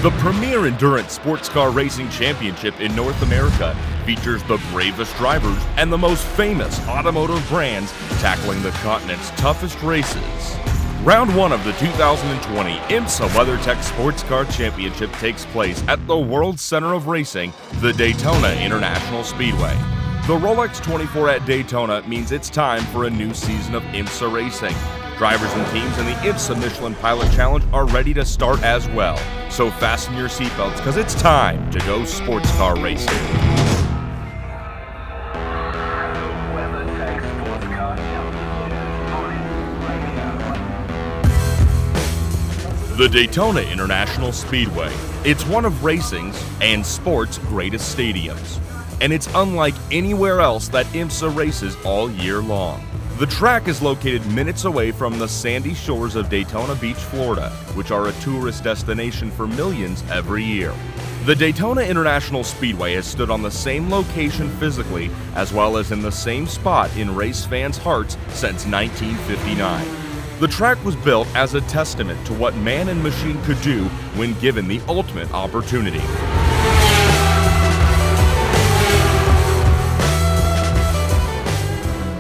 The premier endurance sports car racing championship in North America features the bravest drivers and the most famous automotive brands tackling the continent's toughest races. Round 1 of the 2020 IMSA WeatherTech Sports Car Championship takes place at the World Center of Racing, the Daytona International Speedway. The Rolex 24 at Daytona means it's time for a new season of IMSA racing. Drivers and teams in the IMSA Michelin Pilot Challenge are ready to start as well. So fasten your seatbelts because it's time to go sports car racing. The Daytona International Speedway. It's one of racing's and sports' greatest stadiums. And it's unlike anywhere else that IMSA races all year long. The track is located minutes away from the sandy shores of Daytona Beach, Florida, which are a tourist destination for millions every year. The Daytona International Speedway has stood on the same location physically, as well as in the same spot in race fans' hearts since 1959. The track was built as a testament to what man and machine could do when given the ultimate opportunity.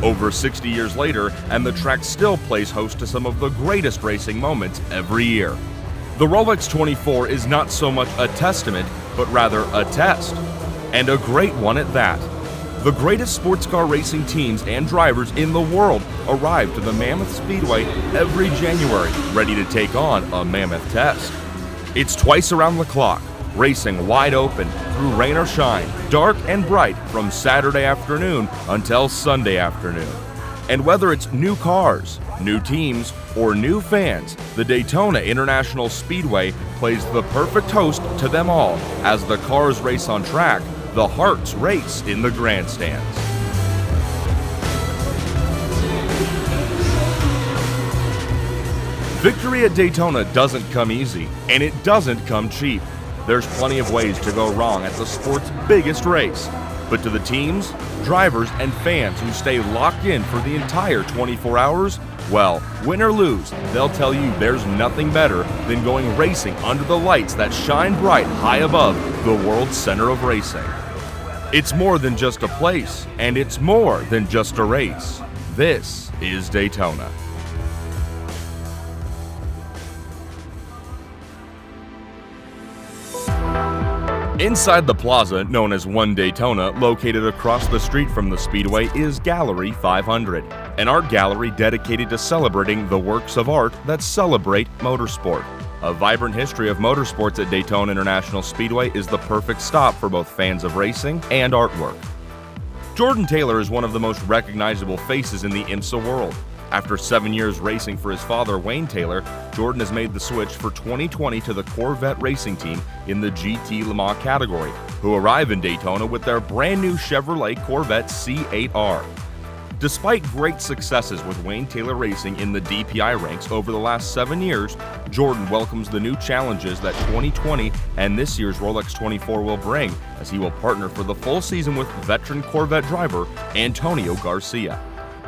Over 60 years later, and the track still plays host to some of the greatest racing moments every year. The Rolex 24 is not so much a testament, but rather a test, and a great one at that. The greatest sports car racing teams and drivers in the world arrive to the Mammoth Speedway every January, ready to take on a mammoth test. It's twice around the clock, racing wide open through rain or shine, dark and bright from Saturday afternoon until Sunday afternoon. And whether it's new cars, new teams, or new fans, the Daytona International Speedway plays the perfect host to them all. As the cars race on track, the hearts race in the grandstands. Victory at Daytona doesn't come easy, and it doesn't come cheap. There's plenty of ways to go wrong at the sport's biggest race. But to the teams, drivers, and fans who stay locked in for the entire 24 hours, well, win or lose, they'll tell you there's nothing better than going racing under the lights that shine bright high above the world's center of racing. It's more than just a place, and it's more than just a race. This is Daytona. Inside the plaza, known as One Daytona, located across the street from the Speedway, is Gallery 500, an art gallery dedicated to celebrating the works of art that celebrate motorsport. A vibrant history of motorsports at Daytona International Speedway is the perfect stop for both fans of racing and artwork. Jordan Taylor is one of the most recognizable faces in the IMSA world. After 7 years racing for his father, Wayne Taylor, Jordan has made the switch for 2020 to the Corvette racing team in the GT Le Mans category, who arrive in Daytona with their brand new Chevrolet Corvette C8R. Despite great successes with Wayne Taylor Racing in the DPI ranks over the last 7 years, Jordan welcomes the new challenges that 2020 and this year's Rolex 24 will bring, as he will partner for the full season with veteran Corvette driver Antonio Garcia.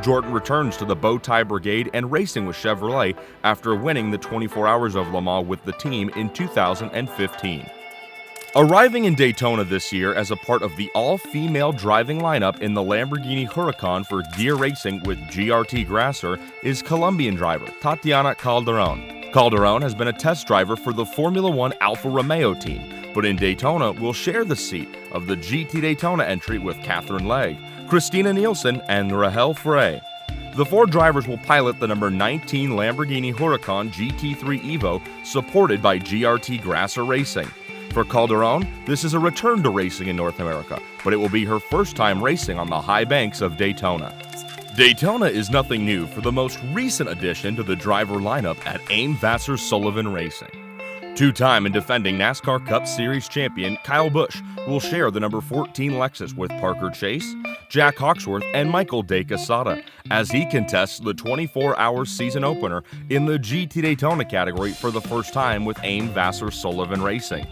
Jordan returns to the Bowtie Brigade and racing with Chevrolet after winning the 24 Hours of Le Mans with the team in 2015. Arriving in Daytona this year as a part of the all-female driving lineup in the Lamborghini Huracan for gear racing with GRT Grasser is Colombian driver Tatiana Calderon. Calderon has been a test driver for the Formula One Alfa Romeo team, but in Daytona will share the seat of the GT Daytona entry with Catherine Legge, Christina Nielsen, and Rahel Frey. The 4 drivers will pilot the number 19 Lamborghini Huracan GT3 Evo supported by GRT Grasser Racing. For Calderon, this is a return to racing in North America, but it will be her first time racing on the high banks of Daytona. Daytona is nothing new for the most recent addition to the driver lineup at Aim Vasser Sullivan Racing. Two-time and defending NASCAR Cup Series champion Kyle Busch will share the number 14 Lexus with Parker Chase, Jack Hawksworth, and Michael De Quesada as he contests the 24-hour season opener in the GT Daytona category for the first time with Aim Vasser Sullivan Racing.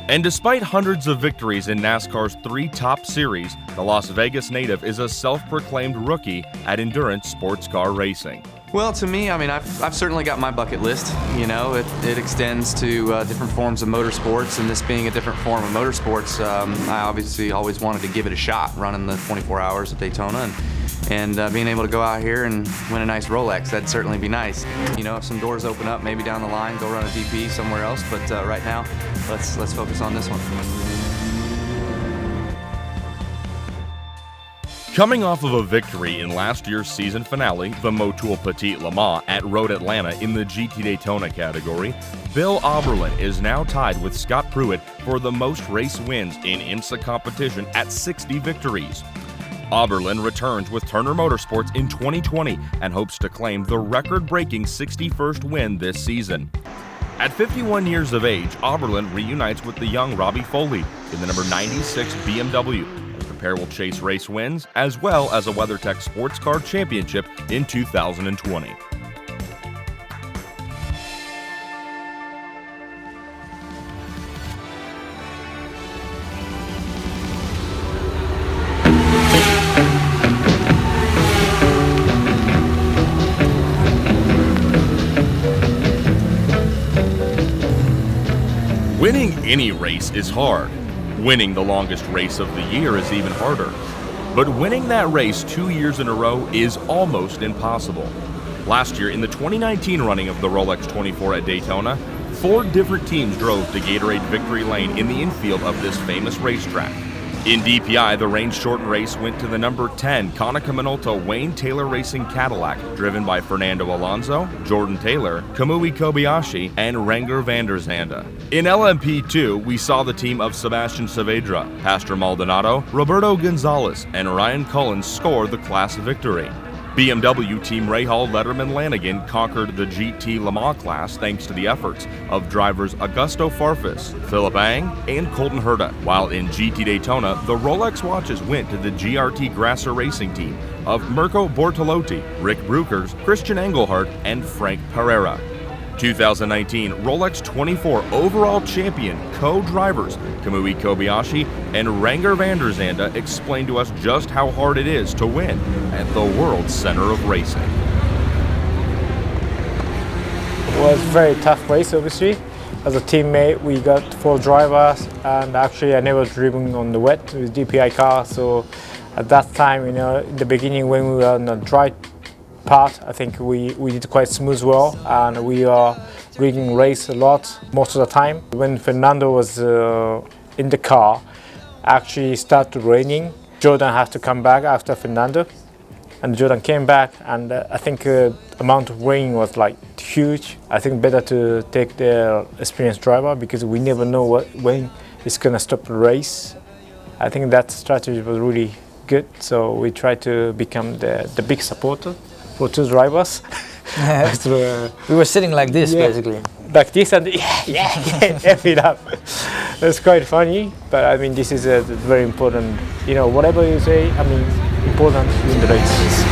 And despite hundreds of victories in NASCAR's 3 top series, the Las Vegas native is a self-proclaimed rookie at endurance sports car racing. Well, to me, I mean, I've certainly got my bucket list. You know, it extends to different forms of motorsports, and this being a different form of motorsports, I obviously always wanted to give it a shot, running the 24 hours at Daytona, and being able to go out here and win a nice Rolex. That'd certainly be nice. You know, if some doors open up, maybe down the line, go run a DP somewhere else. But right now, let's focus on this one. Coming off of a victory in last year's season finale, the Motul Petit Le Mans at Road Atlanta in the GT Daytona category, Bill Auberlen is now tied with Scott Pruitt for the most race wins in IMSA competition at 60 victories. Auberlen returns with Turner Motorsports in 2020 and hopes to claim the record-breaking 61st win this season. At 51 years of age, Auberlen reunites with the young Robbie Foley in the number 96 BMW. The pair will chase race wins as well as a WeatherTech Sports Car Championship in 2020. Winning any race is hard. Winning the longest race of the year is even harder. But winning that race 2 years in a row is almost impossible. Last year, in the 2019 running of the Rolex 24 at Daytona, 4 different teams drove to Gatorade Victory Lane in the infield of this famous racetrack. In DPI, the range-shortened race went to the number 10 Konica Minolta Wayne Taylor Racing Cadillac, driven by Fernando Alonso, Jordan Taylor, Kamui Kobayashi, and Renger van der Zande. In LMP2, we saw the team of Sebastian Saavedra, Pastor Maldonado, Roberto Gonzalez, and Ryan Cullen score the class victory. BMW team Rahal Letterman Lanigan conquered the GT Le Mans class thanks to the efforts of drivers Augusto Farfus, Philip Ang, and Colton Herta, while in GT Daytona, the Rolex watches went to the GRT Grasser Racing team of Mirko Bortolotti, Rick Brukers, Christian Engelhardt, and Frank Pereira. 2019 Rolex 24 overall champion co-drivers Kamui Kobayashi and Renger van der Zande explained to us just how hard it is to win at the world's center of racing. It was a very tough race, obviously. As a teammate, we got 4 drivers, and actually I never driven on the wet with DPI car, so at that time, you know, in the beginning when we were on the dry part, I think we did quite smooth well, and we are rigging race a lot most of the time. When Fernando was in the car, actually started raining. Jordan had to come back after Fernando, and Jordan came back, and I think the amount of rain was like huge. I think better to take the experienced driver because we never know when it's gonna stop the race. I think that strategy was really good, so we tried to become the big supporter for 2 drivers. We were sitting like this, basically. Like this and F it up. It's quite funny, but I mean, this is a very important, you know, whatever you say, I mean, important in the race.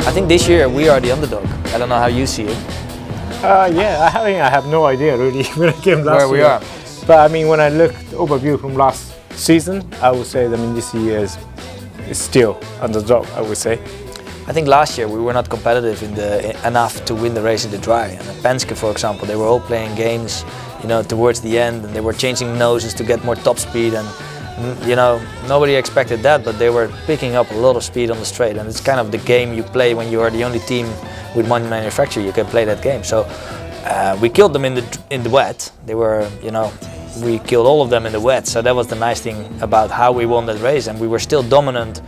I think this year we are the underdog. I don't know how you see it. Yeah, I have no idea really when I came last year. Where we are. But I mean, when I looked overview from last season, I would say, I mean, this year is still underdog, I would say. I think last year we were not competitive enough to win the race in the dry. And Penske, for example, they were all playing games, you know, towards the end, and they were changing noses to get more top speed. And you know, nobody expected that, but they were picking up a lot of speed on the straight. And it's kind of the game you play when you are the only team with one manufacturer. You can play that game. So we killed them in the wet. They were, you know, we killed all of them in the wet, so that was the nice thing about how we won that race, and we were still dominant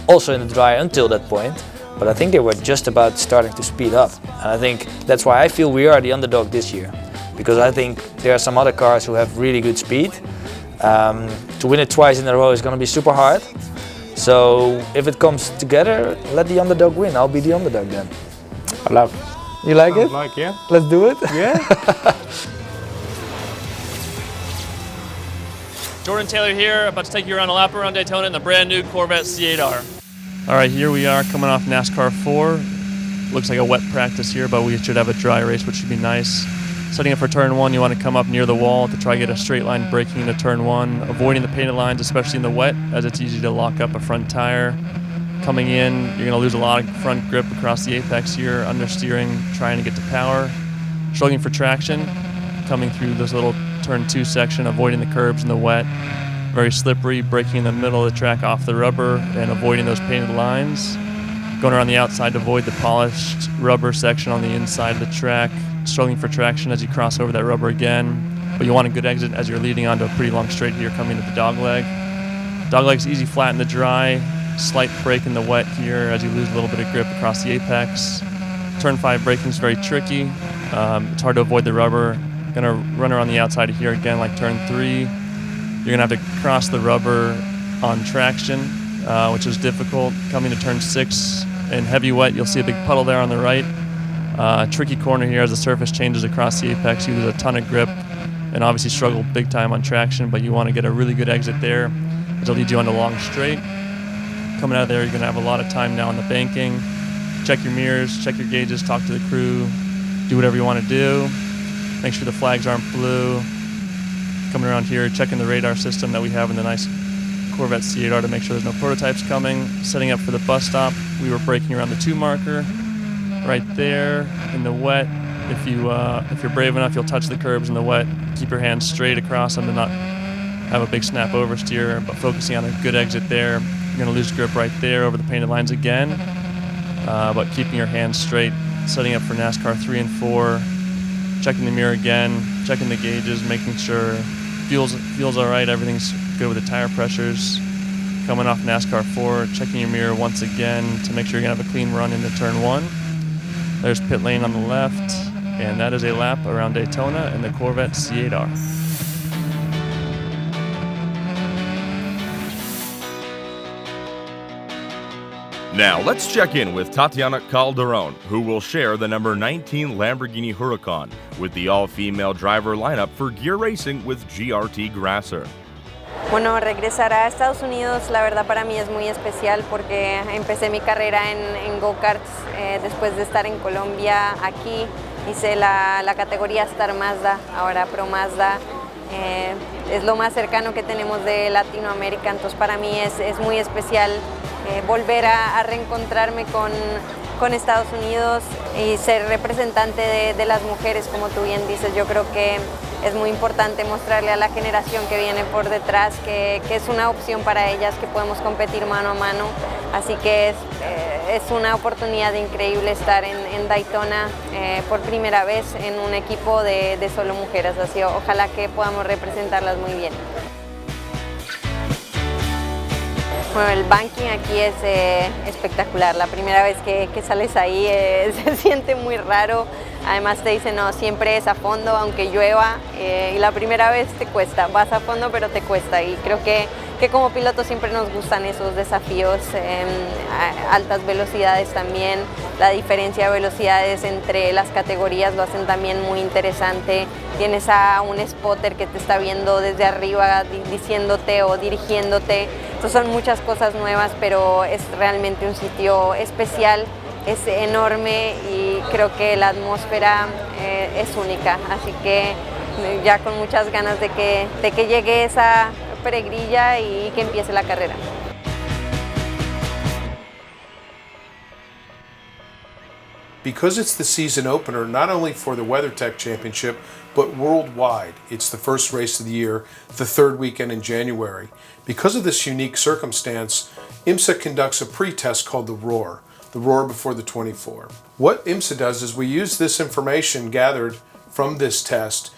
also in the dry until that point, but I think they were just about starting to speed up, and I think that's why I feel we are the underdog this year, because I think there are some other cars who have really good speed. To win it twice in a row is going to be super hard, so if it comes together, let the underdog win. I'll be the underdog then. I love. You like it? Like, yeah. Let's do it? Yeah. Jordan Taylor here, about to take you around a lap around Daytona in the brand new Corvette C8R. All right, here we are coming off NASCAR 4. Looks like a wet practice here, but we should have a dry race, which should be nice. Setting up for turn one, you want to come up near the wall to try to get a straight line braking into turn one, avoiding the painted lines, especially in the wet, as it's easy to lock up a front tire. Coming in, you're going to lose a lot of front grip across the apex here, understeering, trying to get to power. Struggling for traction, coming through this little turn two section, avoiding the curbs in the wet. Very slippery, braking in the middle of the track off the rubber and avoiding those painted lines. Going around the outside to avoid the polished rubber section on the inside of the track. Struggling for traction as you cross over that rubber again. But you want a good exit as you're leading onto a pretty long straight here coming to the dogleg. Dogleg's easy flat in the dry. Slight break in the wet here as you lose a little bit of grip across the apex. Turn 5 braking is very tricky. It's hard to avoid the rubber. Gonna run around the outside of here again like turn 3. You're gonna have to cross the rubber on traction, which is difficult. Coming to turn 6 in heavy wet, you'll see a big puddle there on the right. Tricky corner here as the surface changes across the apex. You lose a ton of grip and obviously struggle big time on traction, but you want to get a really good exit there. It'll lead you on the long straight. Coming out of there, you're going to have a lot of time now on the banking. Check your mirrors, check your gauges, talk to the crew, do whatever you want to do. Make sure the flags aren't blue. Coming around here, checking the radar system that we have in the nice Corvette C8R to make sure there's no prototypes coming. Setting up for the bus stop, we were braking around the 2 marker. Right there in the wet. If you're brave enough, you'll touch the curbs in the wet. Keep your hands straight across them to not have a big snap oversteer, but focusing on a good exit there. You're going to lose grip right there over the painted lines again, but keeping your hands straight. Setting up for NASCAR 3 and 4. Checking the mirror again, checking the gauges, making sure fuel's all right, everything's good with the tire pressures. Coming off NASCAR 4, checking your mirror once again to make sure you're going to have a clean run into turn 1. There's pit lane on the left, and that is a lap around Daytona in the Corvette C8R. Now let's check in with Tatiana Calderon, who will share the number 19 Lamborghini Huracan with the all-female driver lineup for gear racing with GRT Grasser. Bueno, regresar a Estados Unidos la verdad para mí es muy especial porque empecé mi carrera en go-karts después de estar en Colombia. Aquí hice la categoría Star Mazda, ahora Pro Mazda. Es lo más cercano que tenemos de Latinoamérica, entonces para mí es muy especial volver a reencontrarme con Estados Unidos y ser representante de las mujeres, como tú bien dices. Yo creo que es muy importante mostrarle a la generación que viene por detrás que es una opción para ellas, que podemos competir mano a mano. Así que es una oportunidad increíble estar en Daytona por primera vez en un equipo de solo mujeres. Así ojalá que podamos representarlas muy bien. Bueno, el banking aquí es espectacular. La primera vez que sales ahí se siente muy raro. Además te dicen, no, siempre es a fondo, aunque llueva. Y la primera vez te cuesta. Vas a fondo, pero te cuesta. Y creo que como pilotos siempre nos gustan esos desafíos. Altas velocidades también. La diferencia de velocidades entre las categorías lo hacen también muy interesante. Tienes a un spotter que te está viendo desde arriba, diciéndote o dirigiéndote. Son muchas cosas nuevas, pero es realmente un sitio especial, es enorme y creo que la atmósfera es única, así que ya con muchas ganas de que llegue esa peregrilla y que empiece la carrera. Because it's the season opener, not only for the WeatherTech Championship, but worldwide. It's the first race of the year, the third weekend in January. Because of this unique circumstance, IMSA conducts a pre-test called the Roar before the 24. What IMSA does is we use this information gathered from this test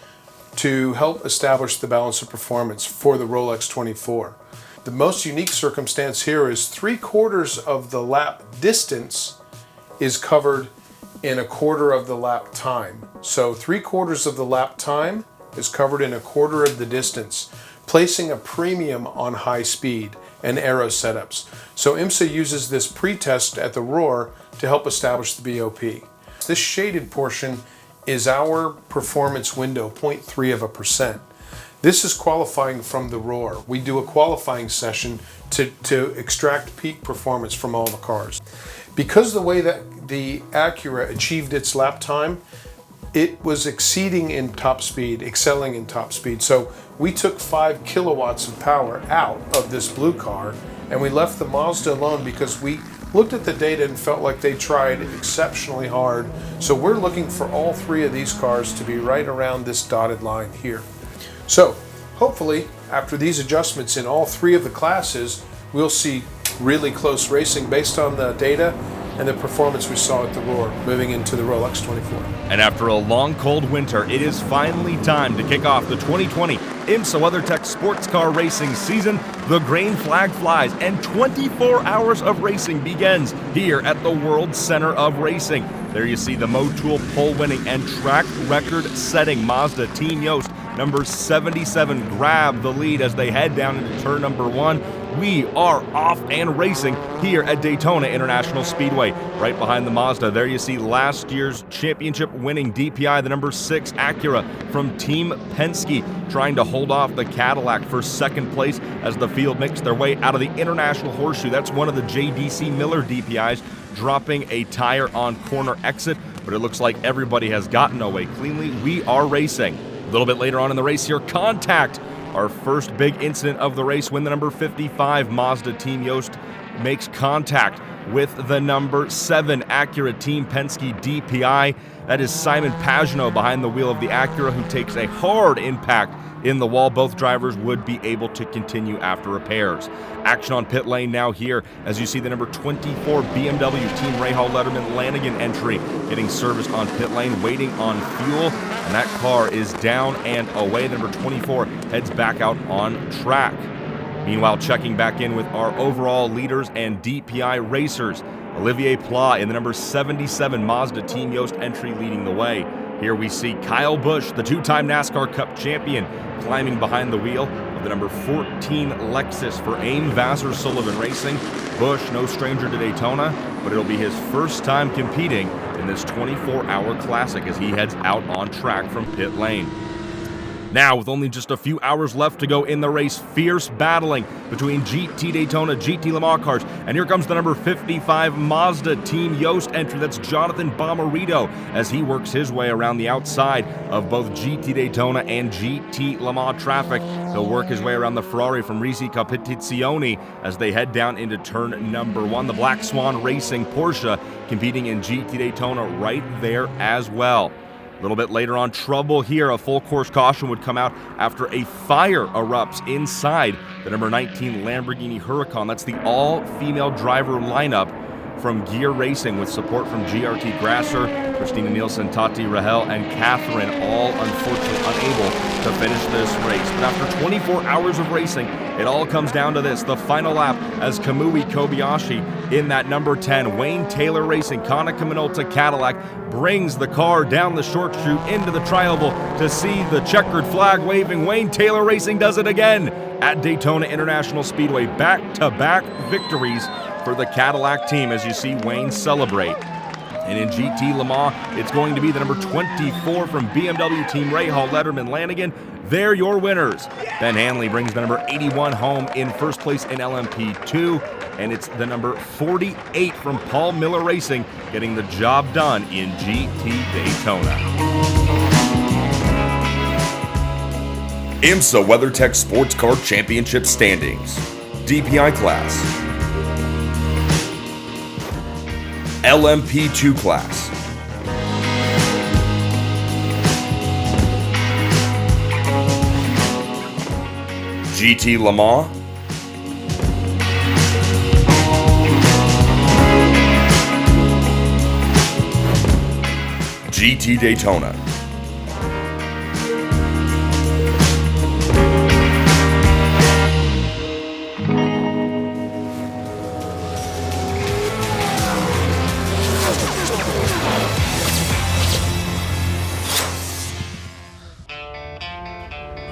to help establish the balance of performance for the Rolex 24. The most unique circumstance here is 3/4 of the lap distance is covered in 1/4 of the lap time. So 3/4 of the lap time is covered in 1/4 of the distance, placing a premium on high speed and aero setups. So IMSA uses this pre-test at the Roar to help establish the BOP. This shaded portion is our performance window, 0.3%. This is qualifying from the Roar. We do a qualifying session to extract peak performance from all the cars. Because the way that the Acura achieved its lap time, it was excelling in top speed. So we took 5 kilowatts of power out of this blue car, and we left the Mazda alone because we looked at the data and felt like they tried exceptionally hard. So we're looking for all 3 of these cars to be right around this dotted line here. So hopefully, after these adjustments in all 3 of the classes, we'll see really close racing based on the data and the performance we saw at the Roar moving into the Rolex 24. And after a long, cold winter, it is finally time to kick off the 2020 IMSA WeatherTech Sports Car Racing season. The green flag flies and 24 hours of racing begins here at the World Center of Racing. There you see the Motul pole-winning and track record-setting Mazda Team Yost number 77 grab the lead as they head down into turn number 1. We are off and racing here at Daytona International Speedway. Right behind the Mazda, there you see last year's championship-winning DPI, the number 6 Acura from Team Penske, trying to hold off the Cadillac for second place as the field makes their way out of the International Horseshoe. That's one of the JDC Miller DPIs, dropping a tire on corner exit, but it looks like everybody has gotten away cleanly. We are racing. A little bit later on in the race here, contact. Our first big incident of the race when the number 55 Mazda Team Yost makes contact with the number 7 Acura Team Penske DPI. That is Simon Pagenaud behind the wheel of the Acura, who takes a hard impact in the wall. Both drivers would be able to continue after repairs. Action on pit lane now here as you see the number 24 BMW Team Rahal Letterman Lanigan entry getting serviced on pit lane, waiting on fuel, and that car is down and away. The number 24 heads back out on track. Meanwhile, checking back in with our overall leaders and DPI racers, Olivier Pla in the number 77 Mazda Team Yost entry leading the way. Here we see Kyle Busch, the 2-time NASCAR Cup champion, climbing behind the wheel of the number 14 Lexus for AIM Vassar Sullivan Racing. Busch, no stranger to Daytona, but it'll be his first time competing in this 24-hour classic as he heads out on track from pit lane. Now, with only just a few hours left to go in the race, fierce battling between GT Daytona, GT Le Mans cars, and here comes the number 55 Mazda Team Yost entry. That's Jonathan Bomarito as he works his way around the outside of both GT Daytona and GT Le Mans traffic. He'll work his way around the Ferrari from Risi Competizione as they head down into turn number 1. The Black Swan Racing Porsche competing in GT Daytona right there as well. A little bit later on, trouble here. A full course caution would come out after a fire erupts inside the number 19 Lamborghini Huracan. That's the all-female driver lineup from Gear Racing with support from GRT Grasser, Christina Nielsen, Tati Rahel, and Catherine, all unfortunately unable to finish this race. But after 24 hours of racing, it all comes down to this, the final lap, as Kamui Kobayashi in that number 10 Wayne Taylor Racing Konica Minolta Cadillac brings the car down the short chute into the tri-oval to see the checkered flag waving. Wayne Taylor Racing does it again at Daytona International Speedway. Back-to-back victories for the Cadillac team as you see Wayne celebrate. And in GT Le Mans, it's going to be the number 24 from BMW Team Rahal Letterman Lanigan. They're your winners. Ben Hanley brings the number 81 home in first place in LMP2. And it's the number 48 from Paul Miller Racing getting the job done in GT Daytona. IMSA WeatherTech Sports Car Championship standings. DPI class. LMP2 class. GT Le Mans. GT Daytona.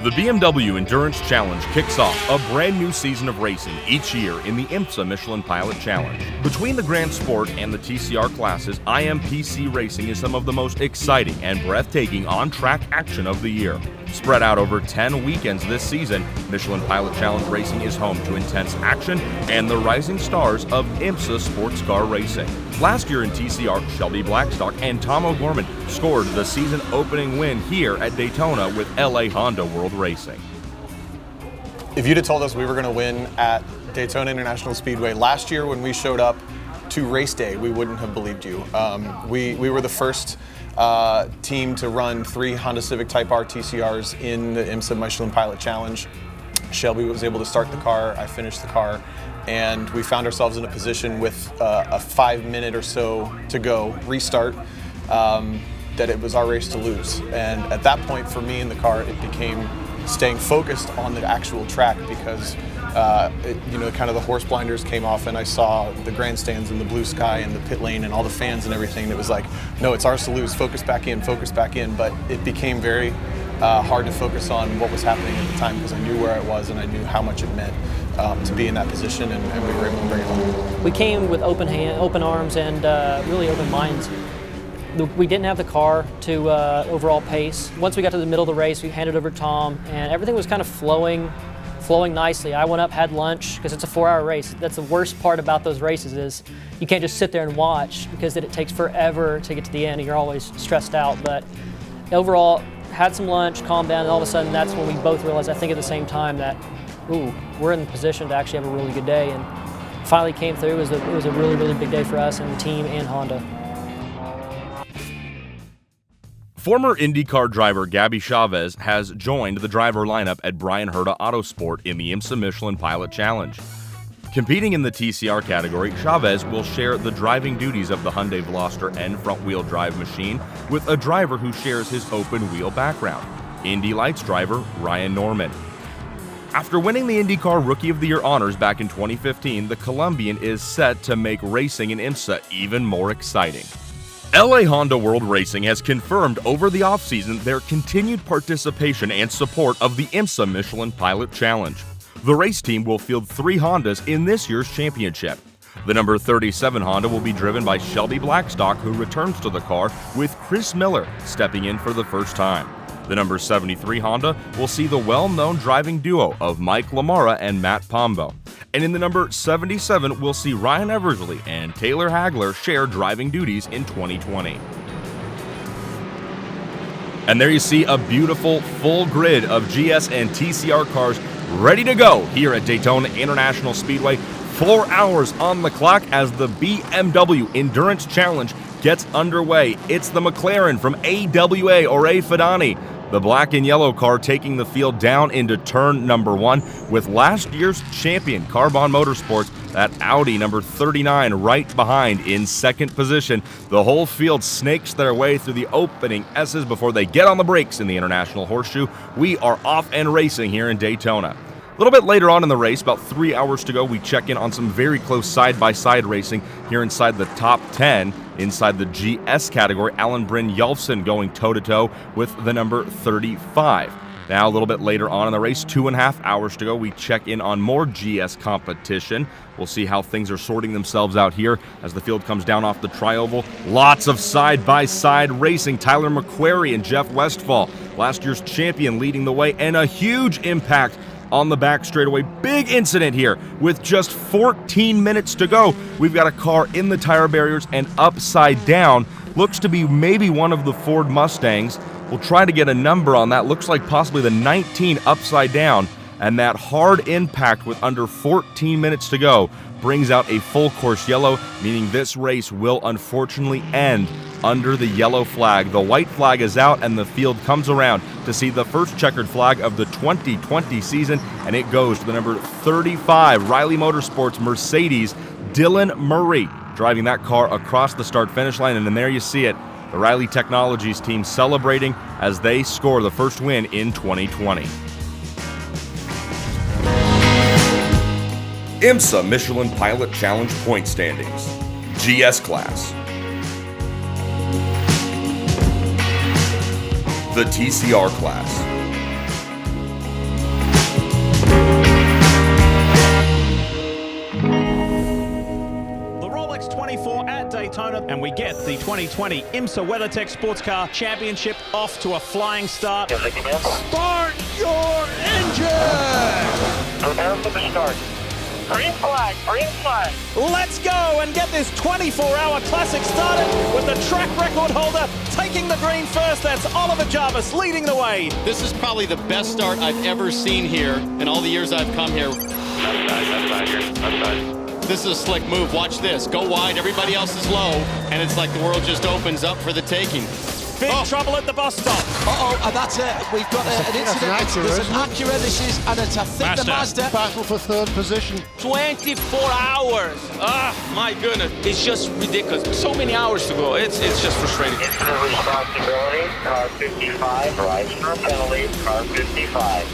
The BMW Endurance Challenge kicks off a brand new season of racing each year in the IMSA Michelin Pilot Challenge. Between the Grand Sport and the TCR classes, IMPC racing is some of the most exciting and breathtaking on-track action of the year. Spread out over 10 weekends this season, Michelin Pilot Challenge racing is home to intense action and the rising stars of IMSA sports car racing. Last year in TCR, Shelby Blackstock and Tom O'Gorman scored the season opening win here at Daytona with LA Honda World Racing. If you'd have told us we were going to win at Daytona International Speedway last year when we showed up to race day, we wouldn't have believed you. We were the first team to run 3 Honda Civic Type R TCRs in the IMSA Michelin Pilot Challenge. Shelby was able to start the car, I finished the car, and we found ourselves in a position with a 5-minute or so to go restart, that it was our race to lose. And at that point for me in the car, it became staying focused on the actual track, because kind of the horse blinders came off and I saw the grandstands and the blue sky and the pit lane and all the fans and everything. And it was like, no, it's ours to lose, focus back in. But it became very hard to focus on what was happening at the time, because I knew where I was and I knew how much it meant to be in that position, and we were able to bring it home. We came with open arms and really open minds. We didn't have the car to overall pace. Once we got to the middle of the race, we handed over to Tom, and everything was kind of flowing nicely. I went up, had lunch, because it's a 4-hour race. That's the worst part about those races, is you can't just sit there and watch, because it takes forever to get to the end and you're always stressed out. But overall, had some lunch, calmed down, and all of a sudden that's when we both realized, I think at the same time, that we're in the position to actually have a really good day, and finally came through. It was a really, really big day for us and the team and Honda. Former IndyCar driver Gabby Chavez has joined the driver lineup at Brian Herta Autosport in the IMSA Michelin Pilot Challenge. Competing in the TCR category, Chavez will share the driving duties of the Hyundai Veloster N front-wheel drive machine with a driver who shares his open-wheel background, Indy Lights driver Ryan Norman. After winning the IndyCar Rookie of the Year honors back in 2015, the Colombian is set to make racing in IMSA even more exciting. LA Honda World Racing has confirmed over the offseason their continued participation and support of the IMSA Michelin Pilot Challenge. The race team will field 3 Hondas in this year's championship. The number 37 Honda will be driven by Shelby Blackstock, who returns to the car, with Chris Miller stepping in for the first time. The number 73 Honda will see the well-known driving duo of Mike Lamara and Matt Pombo. And in the number 77, we'll see Ryan Eversley and Taylor Hagler share driving duties in 2020. And there you see a beautiful full grid of GS and TCR cars ready to go here at Daytona International Speedway. 4 hours on the clock as the BMW Endurance Challenge gets underway. It's the McLaren from AWA Ore Fidani, the black and yellow car, taking the field down into turn number 1 with last year's champion Carbon Motorsports, that Audi number 39, right behind in second position. The whole field snakes their way through the opening S's before they get on the brakes in the International Horseshoe. We are off and racing here in Daytona. A little bit later on in the race, about 3 hours to go, we check in on some very close side-by-side racing here inside the top 10. Inside the GS category, Alan Bryn Yulfson going toe-to-toe with the number 35. Now, a little bit later on in the race, 2.5 hours to go, we check in on more GS competition. We'll see how things are sorting themselves out here as the field comes down off the tri-oval. Lots of side-by-side racing. Tyler McQuarrie and Jeff Westphal, last year's champion, leading the way, and a huge impact on the back straightaway. Big incident here with just 14 minutes to go. We've got a car in the tire barriers and upside down. Looks to be maybe one of the Ford Mustangs. We'll try to get a number on that. Looks like possibly the 19 upside down. And that hard impact with under 14 minutes to go brings out a full course yellow, meaning this race will unfortunately end under the yellow flag. The white flag is out and the field comes around to see the first checkered flag of the 2020 season, and it goes to the number 35 Riley Motorsports Mercedes, Dylan Murray, driving that car across the start-finish line. And then there you see it, the Riley Technologies team celebrating as they score the first win in 2020. IMSA Michelin Pilot Challenge point standings. GS class. The TCR class. The Rolex 24 at Daytona, and we get the 2020 IMSA WeatherTech Sports Car Championship off to a flying start. Start your engine! Prepare for the start. Green flag, green flag. Let's go and get this 24-hour classic started with the track record holder taking the green first. That's Oliver Jarvis leading the way. This is probably the best start I've ever seen here in all the years I've come here. Outside here, outside. This is a slick move. Watch this. Go wide, everybody else is low, and it's like the world just opens up for the taking. Big trouble at the bus stop. And that's it. We've got an incident. There's an Acura, this is, and it's, I think, the Mazda. Battle for third position. 24 hours. My goodness. It's just ridiculous. So many hours to go. It's just frustrating. Incident responsibility, car 55, rise for a penalty, car 55.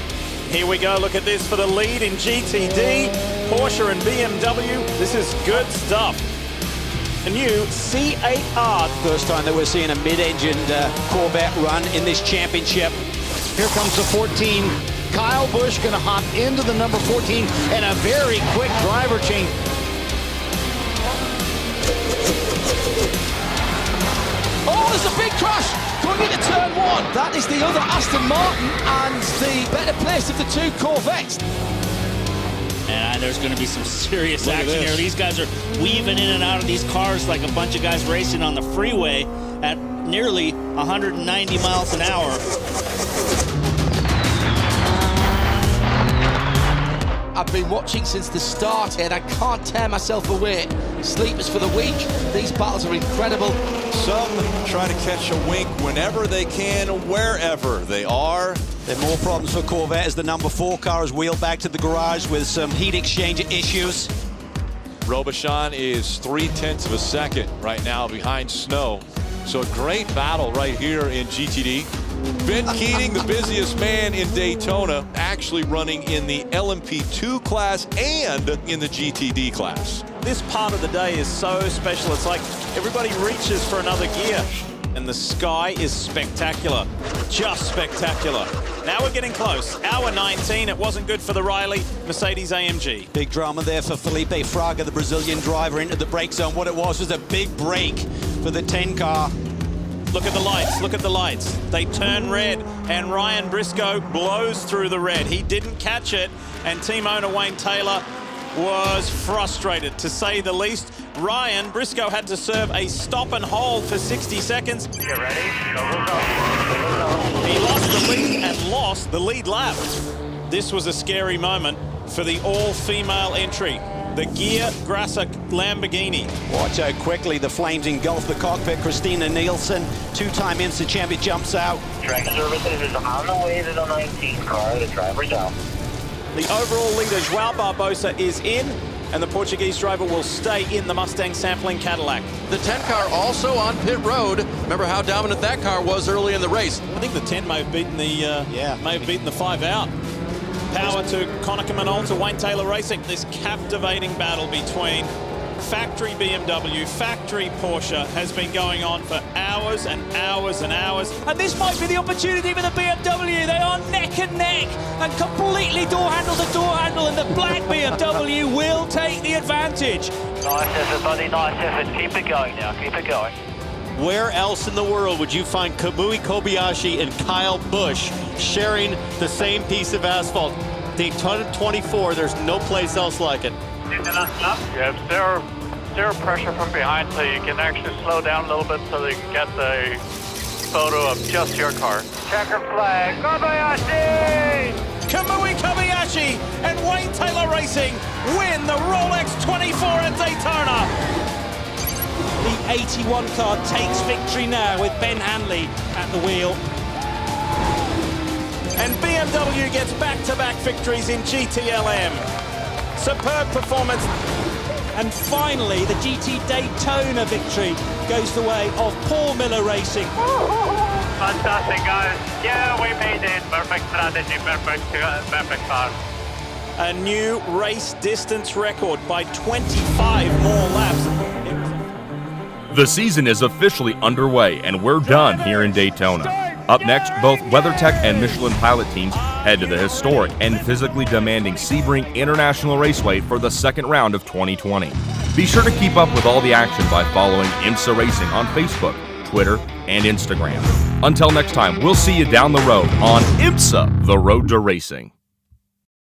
Here we go. Look at this for the lead in GTD. Porsche and BMW. This is good stuff. A new C8R. First time that we're seeing a mid-engined Corvette run in this championship. Here comes the 14. Kyle Busch going to hop into the number 14 and a very quick driver change. Oh, there's a big crash going into turn one. That is the other Aston Martin and the better placed of the two Corvettes. And there's going to be some serious action here. These guys are weaving in and out of these cars like a bunch of guys racing on the freeway at nearly 190 miles an hour. I've been watching since the start and I can't tear myself away. Sleepers for the week. These battles are incredible. Some try to catch a wink whenever they can, wherever they are. There are more problems for Corvette as the number 4 car is wheeled back to the garage with some heat exchanger issues. Robichon is 0.3 of a second right now behind Snow. So a great battle right here in GTD. Ben Keating, the busiest man in Daytona, actually running in the LMP2 class and in the GTD class. This part of the day is so special. It's like everybody reaches for another gear. And the sky is spectacular. Just spectacular. Now we're getting close. Hour 19. It wasn't good for the Riley Mercedes AMG. Big drama there for Felipe Fraga, the Brazilian driver, into the brake zone. What it was a big break for the 10 car. Look at the lights, look at the lights. They turn red, and Ryan Briscoe blows through the red. He didn't catch it, and team owner Wayne Taylor was frustrated, to say the least. Ryan Briscoe had to serve a stop and hold for 60 seconds. Get ready, go. He lost the lead and lost the lead lap. This was a scary moment for the all-female entry. The Gear Grasser Lamborghini. Watch how quickly the flames engulf the cockpit. Christina Nielsen, 2-time IMSA champion, jumps out. Track services is on the way to the 19 car. The driver's out. The overall leader, João Barbosa, is in, and the Portuguese driver will stay in the Mustang sampling Cadillac. The 10 car also on pit road. Remember how dominant that car was early in the race. I think the 10 may have beaten the 5 out. Power to Konica Minolta, Wayne Taylor Racing. This captivating battle between factory BMW, factory Porsche has been going on for hours and hours and hours. And this might be the opportunity for the BMW. They are neck and neck and completely door handle to door handle, and the black BMW will take the advantage. Nice effort, buddy, nice effort. Keep it going now, keep it going. Where else in the world would you find Kamui Kobayashi and Kyle Busch sharing the same piece of asphalt? Daytona 24, there's no place else like it. Yeah, zero pressure from behind, so you can actually slow down a little bit so they can get the photo of just your car. Checker flag, Kobayashi! Kamui Kobayashi and Wayne Taylor Racing win the Rolex 24 at Daytona. The 81 car takes victory now with Ben Hanley at the wheel. And BMW gets back-to-back victories in GTLM. Superb performance. And finally, the GT Daytona victory goes the way of Paul Miller Racing. Fantastic, guys. Yeah, we made it. Perfect strategy, perfect car. A new race distance record by 25 more laps. The season is officially underway, and we're done here in Daytona. Up next, both WeatherTech and Michelin pilot teams head to the historic and physically demanding Sebring International Raceway for the second round of 2020. Be sure to keep up with all the action by following IMSA Racing on Facebook, Twitter, and Instagram. Until next time, we'll see you down the road on IMSA, the Road to Racing.